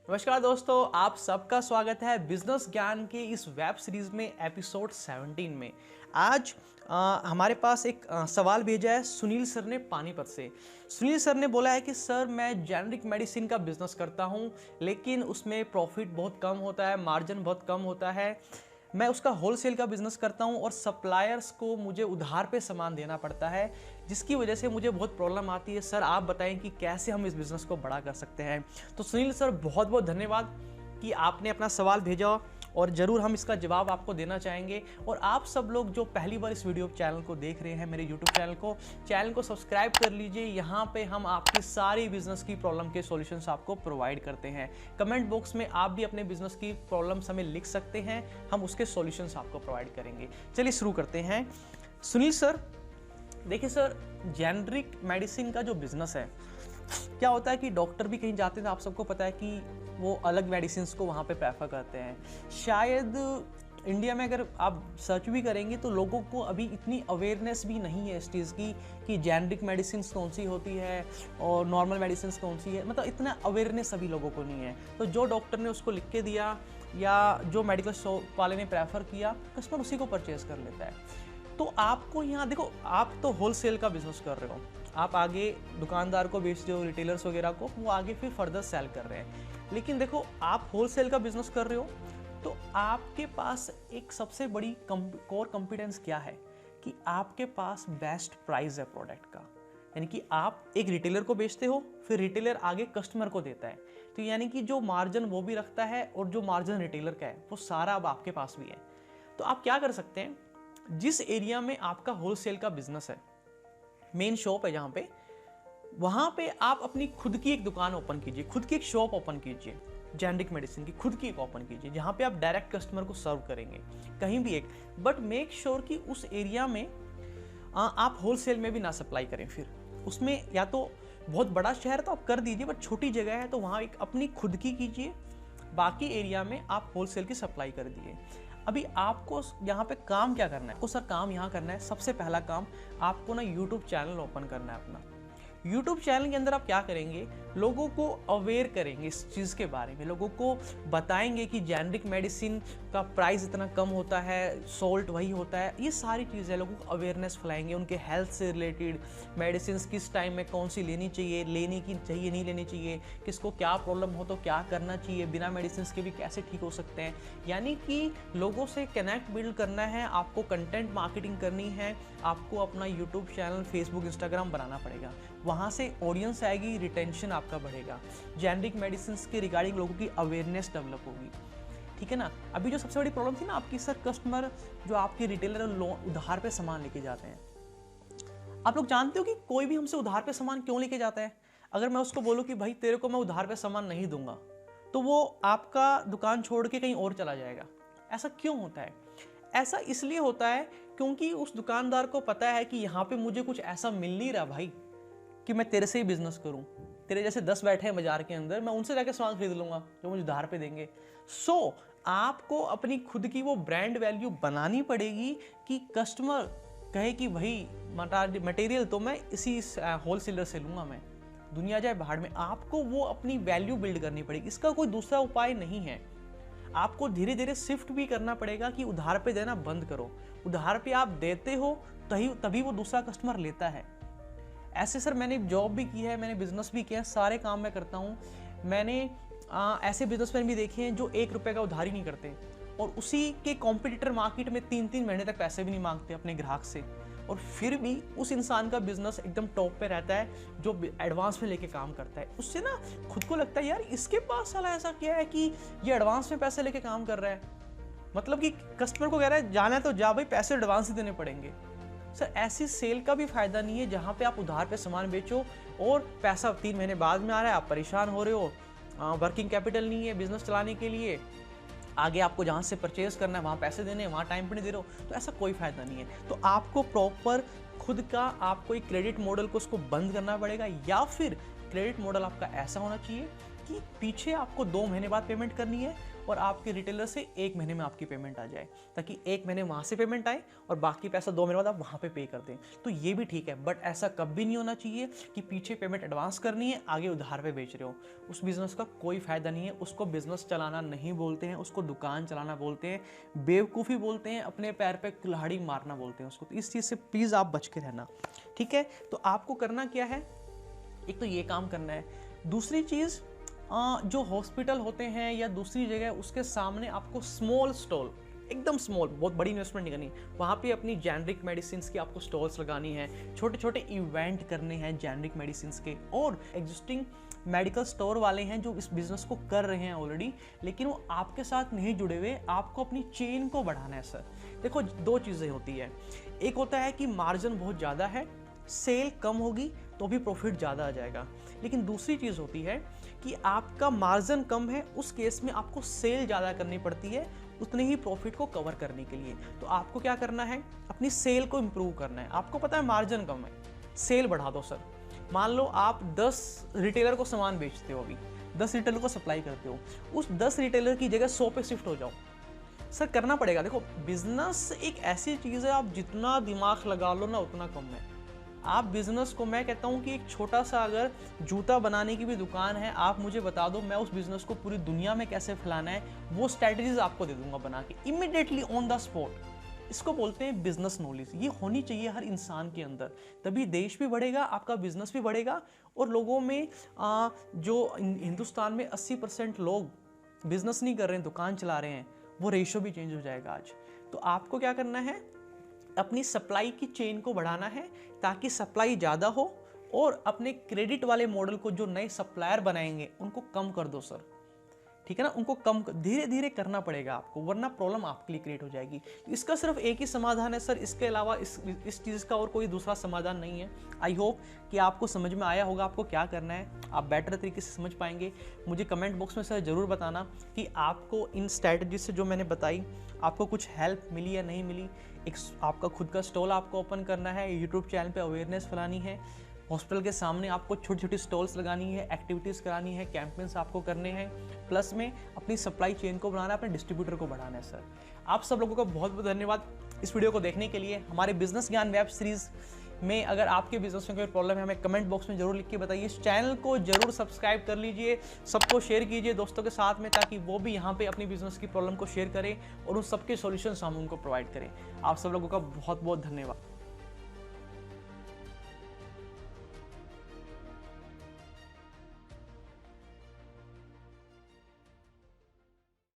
नमस्कार दोस्तों, आप सबका स्वागत है बिजनेस ज्ञान के इस वेब सीरीज में एपिसोड 17 में। आज हमारे पास एक सवाल भेजा है सुनील सर ने पानीपत से। सुनील सर ने बोला है कि सर मैं जेनरिक मेडिसिन का बिजनेस करता हूं, लेकिन उसमें प्रॉफिट बहुत कम होता है, मार्जिन बहुत कम होता है। मैं उसका होलसेल का बिजनेस करता हूं और सप्लायर्स को मुझे उधार पे सामान देना पड़ता है, जिसकी वजह से मुझे बहुत प्रॉब्लम आती है। सर आप बताएं कि कैसे हम इस बिज़नेस को बड़ा कर सकते हैं। तो सुनील सर बहुत बहुत धन्यवाद कि आपने अपना सवाल भेजा और ज़रूर हम इसका जवाब आपको देना चाहेंगे। और आप सब लोग जो पहली बार इस वीडियो चैनल को देख रहे हैं, मेरे यूट्यूब चैनल को सब्सक्राइब कर लीजिए। यहाँ पे हम आपकी सारी बिजनेस की प्रॉब्लम के सॉल्यूशंस आपको प्रोवाइड करते हैं। कमेंट बॉक्स में आप भी अपने बिजनेस की प्रॉब्लम्स हमें लिख सकते हैं, हम उसके सॉल्यूशंस आपको प्रोवाइड करेंगे। चलिए शुरू करते हैं। सुनील सर, देखिए सर, जेनरिक मेडिसिन का जो बिजनेस है, क्या होता है कि डॉक्टर भी कहीं जाते हैं तो आप सबको पता है कि वो अलग मेडिसिन को वहाँ पे प्रेफर करते हैं। शायद इंडिया में अगर आप सर्च भी करेंगे तो लोगों को अभी इतनी अवेयरनेस भी नहीं है इस चीज़ की कि जेनरिक मेडिसिन कौन सी होती है और नॉर्मल मेडिसिन कौन सी है। मतलब इतना अवेयरनेस अभी लोगों को नहीं है। तो जो डॉक्टर ने उसको लिख के दिया या जो मेडिकल शॉप वाले ने प्रेफर किया, कस्टमर उसी को परचेज कर लेता है। तो आपको यहाँ देखो, आप तो होलसेल का बिजनेस कर रहे हो, आप आगे दुकानदार को बेच रहे हो, रिटेलर्स वगैरह को, वो आगे फिर फर्दर सेल कर रहे हैं। लेकिन देखो, आप होलसेल का बिजनेस कर रहे हो तो आपके पास एक सबसे बड़ी कोर कॉम्पिटेंस क्या है कि आपके पास बेस्ट प्राइस है प्रोडक्ट का। यानी कि आप एक रिटेलर को बेचते हो, फिर रिटेलर आगे कस्टमर को देता है। तो यानी कि जो मार्जिन वो भी रखता है और जो मार्जिन रिटेलर का है वो सारा अब आपके पास भी है। तो आप क्या कर सकते हैं, जिस एरिया में आपका होलसेल का बिजनेस है, मेन शॉप है जहाँ पे, वहाँ पे आप अपनी खुद की एक दुकान ओपन कीजिए, खुद की एक शॉप ओपन कीजिए, जेनरिक मेडिसिन की खुद की एक ओपन कीजिए, जहाँ पे आप डायरेक्ट कस्टमर को सर्व करेंगे कहीं भी एक। बट मेक श्योर कि उस एरिया में आप होलसेल में भी ना सप्लाई करें। फिर उसमें या तो बहुत बड़ा शहर तो आप कर दीजिए, बट छोटी जगह है तो वहाँ एक अपनी खुद की कीजिए, बाकी एरिया में आप होलसेल की सप्लाई कर दिए। अभी आपको यहाँ पे काम क्या करना है? आपको सर काम यहाँ करना है, सबसे पहला काम आपको ना यूट्यूब चैनल ओपन करना है अपना। यूट्यूब चैनल के अंदर आप क्या करेंगे, लोगों को अवेयर करेंगे इस चीज़ के बारे में, लोगों को बताएंगे कि जेनरिक मेडिसिन का प्राइस इतना कम होता है, सोल्ट वही होता है, ये सारी चीज़ें लोगों को अवेयरनेस फैलाएंगे। उनके हेल्थ से रिलेटेड मेडिसिन किस टाइम में कौन सी लेनी चाहिए, लेनी की चाहिए नहीं लेनी चाहिए, किसको क्या प्रॉब्लम हो तो क्या करना चाहिए, बिना मेडिसिन के भी कैसे ठीक हो सकते हैं। यानी कि लोगों से कनेक्ट बिल्ड करना है, आपको कंटेंट मार्केटिंग करनी है, आपको अपना यूट्यूब चैनल, फेसबुक, इंस्टाग्राम बनाना पड़ेगा। वहाँ से ऑडियंस आएगी, रिटेंशन आपका बढ़ेगा, जेनरिक मेडिसिन के रिगार्डिंग लोगों की अवेयरनेस डेवलप होगी। ठीक है ना। अभी जो सबसे बड़ी प्रॉब्लम थी ना आपकी, सर कस्टमर जो आपके रिटेलर उधार पे सामान लेके जाते हैं। आप लोग जानते हो कि कोई भी हमसे उधार पे सामान क्यों लेके जाता है? अगर मैं उसको बोलूँ कि भाई तेरे को मैं उधार पे सामान नहीं दूंगा, तो वो आपका दुकान छोड़ के कहीं और चला जाएगा। ऐसा क्यों होता है? ऐसा इसलिए होता है क्योंकि उस दुकानदार को पता है कि यहाँ पे मुझे कुछ ऐसा मिल नहीं रहा भाई कि मैं तेरे से ही बिजनेस करूं। तेरे जैसे 10 बैठे हैं बाजार के अंदर, मैं उनसे जाके सामान खरीद लूंगा जो मुझे उधार पे देंगे। सो आपको अपनी खुद की वो ब्रांड वैल्यू बनानी पड़ेगी कि कस्टमर कहे कि भाई मटेरियल तो मैं इसी होलसेलर से लूंगा, मैं दुनिया जाए बाहर में। आपको वो अपनी वैल्यू बिल्ड करनी पड़ेगी, इसका कोई दूसरा उपाय नहीं है। आपको धीरे धीरे शिफ्ट भी करना पड़ेगा कि उधार पे देना बंद करो। उधार पे आप देते हो तभी वो दूसरा कस्टमर लेता है। ऐसे सर मैंने जॉब भी की है, मैंने बिजनेस भी किया है, सारे काम मैं करता हूँ। मैंने ऐसे बिजनेसमैन भी देखे हैं जो 1 रुपये का उधार ही नहीं करते और उसी के कॉम्पिटिटर मार्केट में 3-3 महीने तक पैसे भी नहीं मांगते अपने ग्राहक से, और फिर भी उस इंसान का बिजनेस एकदम टॉप पे रहता है जो एडवांस में लेके काम करता है। उससे ना खुद को लगता है यार इसके पास साला ऐसा क्या है कि ये एडवांस में पैसे लेके काम कर रहा है। मतलब कि कस्टमर को कह रहा है जाना है तो जा भाई, पैसे एडवांस ही देने पड़ेंगे। सर ऐसी सेल का भी फायदा नहीं है जहां पे आप उधार पे सामान बेचो और पैसा 3 महीने बाद में आ रहा है, आप परेशान हो रहे हो, वर्किंग कैपिटल नहीं है बिजनेस चलाने के लिए, आगे आपको जहाँ से परचेज करना है वहाँ पैसे देने हैं, वहाँ टाइम पे नहीं दे रहे हो, तो ऐसा कोई फायदा नहीं है। तो आपको प्रॉपर खुद का आपको एक क्रेडिट मॉडल को उसको बंद करना पड़ेगा, या फिर क्रेडिट मॉडल आपका ऐसा होना चाहिए कि पीछे आपको 2 महीने बाद पेमेंट करनी है और आपके रिटेलर से 1 महीने में आपकी पेमेंट आ जाए, ताकि 1 महीने वहाँ से पेमेंट आए और बाकी पैसा 2 महीने बाद आप वहाँ पे कर दें। तो ये भी ठीक है, बट ऐसा कभी नहीं होना चाहिए कि पीछे पेमेंट एडवांस करनी है, आगे उधार पे बेच रहे हो। उस बिज़नेस का कोई फ़ायदा नहीं है। उसको बिज़नेस चलाना नहीं बोलते हैं, उसको दुकान चलाना बोलते हैं, बेवकूफ़ी बोलते हैं, अपने पैर पे कुल्हाड़ी मारना बोलते हैं उसको। तो इस चीज़ से प्लीज़ आप बच के रहना, ठीक है। तो आपको करना क्या है, एक तो ये काम करना है। दूसरी चीज़, जो हॉस्पिटल होते हैं या दूसरी जगह, उसके सामने आपको स्मॉल स्टॉल, एकदम स्मॉल, बहुत बड़ी इन्वेस्टमेंट नहीं करनी, वहाँ पे अपनी जेनरिक मेडिसिन की आपको स्टॉल्स लगानी है, छोटे छोटे इवेंट करने हैं जेनरिक मेडिसिन के। और एग्जिस्टिंग मेडिकल स्टोर वाले हैं जो इस बिज़नेस को कर रहे हैं ऑलरेडी, लेकिन वो आपके साथ नहीं जुड़े हुए, आपको अपनी चेन को बढ़ाना है सर। देखो 2 चीज़ें होती है, एक होता है कि मार्जिन बहुत ज़्यादा है, सेल कम होगी तो भी प्रॉफिट ज़्यादा आ जाएगा। लेकिन दूसरी चीज़ होती है कि आपका मार्जिन कम है, उस केस में आपको सेल ज़्यादा करनी पड़ती है उतने ही प्रॉफिट को कवर करने के लिए। तो आपको क्या करना है, अपनी सेल को इम्प्रूव करना है। आपको पता है मार्जिन कम है, सेल बढ़ा दो सर। मान लो आप 10 रिटेलर को सामान बेचते हो, अभी 10 रिटेलर को सप्लाई करते हो, उस 10 रिटेलर की जगह 100 पे शिफ्ट हो जाओ। सर करना पड़ेगा। देखो बिजनेस एक ऐसी चीज़ है, आप जितना दिमाग लगा लो ना उतना कम है। आप बिज़नेस को, मैं कहता हूँ कि एक छोटा सा अगर जूता बनाने की भी दुकान है, आप मुझे बता दो, मैं उस बिज़नेस को पूरी दुनिया में कैसे फैलाना है वो स्ट्रैटेजीज आपको दे दूंगा बना के, इमिडिएटली ऑन द स्पॉट। इसको बोलते हैं बिजनेस नॉलेज। ये होनी चाहिए हर इंसान के अंदर, तभी देश भी बढ़ेगा, आपका बिजनेस भी बढ़ेगा। और लोगों में जो हिंदुस्तान में 80% लोग बिजनेस नहीं कर रहे हैं, दुकान चला रहे हैं, वो रेशो भी चेंज हो जाएगा आज। तो आपको क्या करना है, अपनी सप्लाई की चेन को बढ़ाना है ताकि सप्लाई ज़्यादा हो, और अपने क्रेडिट वाले मॉडल को जो नए सप्लायर बनाएंगे उनको कम कर दो सर, ठीक है ना। उनको कम धीरे धीरे करना पड़ेगा आपको, वरना प्रॉब्लम आपके लिए क्रिएट हो जाएगी। तो इसका सिर्फ एक ही समाधान है सर, इसके अलावा इस चीज़ का और कोई दूसरा समाधान नहीं है। आई होप कि आपको समझ में आया होगा आपको क्या करना है, आप बेटर तरीके से समझ पाएंगे। मुझे कमेंट बॉक्स में सर ज़रूर बताना कि आपको इन स्ट्रैटेजी से जो मैंने बताई आपको कुछ हेल्प मिली या नहीं मिली। एक आपका खुद का स्टॉल आपको ओपन करना है, यूट्यूब चैनल पे अवेयरनेस फैलानी है, हॉस्पिटल के सामने आपको छोटी छोटी स्टॉल्स लगानी है, एक्टिविटीज़ करानी है, कैंपेन्स आपको करने हैं, प्लस में अपनी सप्लाई चेन को बढ़ाना है, अपने डिस्ट्रीब्यूटर को बढ़ाना है सर। आप सब लोगों का बहुत बहुत धन्यवाद इस वीडियो को देखने के लिए। हमारे बिजनेस ज्ञान वेब सीरीज़ में अगर आपके बिजनेस में कोई प्रॉब्लम है हमें कमेंट बॉक्स में जरूर लिख के बताइए। इस चैनल को जरूर सब्सक्राइब कर लीजिए, सबको शेयर कीजिए दोस्तों के साथ में, ताकि वो भी यहाँ पे अपनी बिजनेस की प्रॉब्लम को शेयर करें और उन सबके सॉल्यूशंस हम उनको प्रोवाइड करें। आप सब लोगों का बहुत बहुत धन्यवाद।